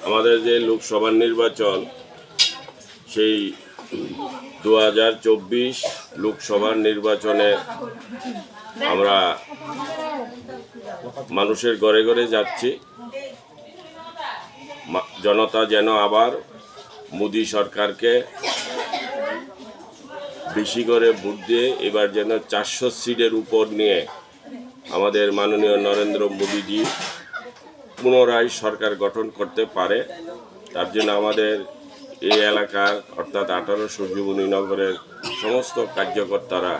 আমাদের যে লোকসভা নির্বাচন সেই 2024 লোকসভা নির্বাচনে আমরা মানুষের ঘরে ঘরে যাচ্ছি। জনতা যেন আবার মোদি সরকারকে বেশি করে ভোট দিয়ে এবার যেন 400 সিটের উপর নিয়ে আমাদের মাননীয় নরেন্দ্র মোদিজি পুনরায় সরকার গঠন করতে পারে। তার জন্য আমাদের এই এলাকার অর্থাৎ 18 সূর্যবনী নগরের সমস্ত কার্যকর্তারা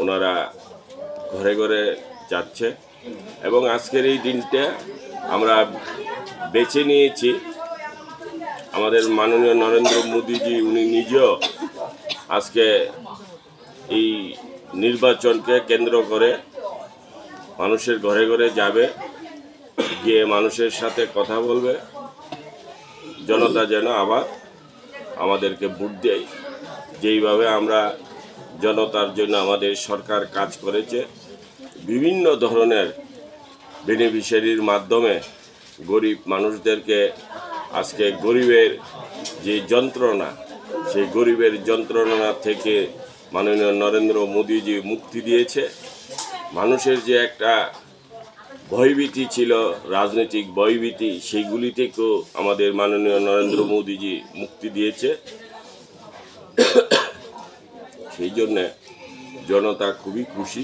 ওনারা ঘরে ঘরে যাচ্ছে এবং আজকের এই দিনটা আমরা বেছে নিয়েছি। আমাদের মাননীয় নরেন্দ্র মোদিজি উনি নিজেও আজকে এই নির্বাচনকে কেন্দ্র করে মানুষের ঘরে ঘরে যাবে, গিয়ে মানুষের সাথে কথা বলবে। জনতা যেন আবার আমাদেরকে ভোট দেয়। যেইভাবে আমরা জনতার জন্য আমাদের সরকার কাজ করেছে, বিভিন্ন ধরনের বেনিফিশিয়ারির মাধ্যমে গরিব মানুষদেরকে আজকে গরিবের যে যন্ত্রণা, সেই গরিবের যন্ত্রণা থেকে মাননীয় নরেন্দ্র মোদিজি মুক্তি দিয়েছে। মানুষের যে একটা ভয়ভীতি ছিল, রাজনৈতিক ভয়ভীতি, সেইগুলি থেকেও আমাদের মাননীয় নরেন্দ্র মোদিজি মুক্তি দিয়েছে। সেই জন্যে জনতা খুবই খুশি।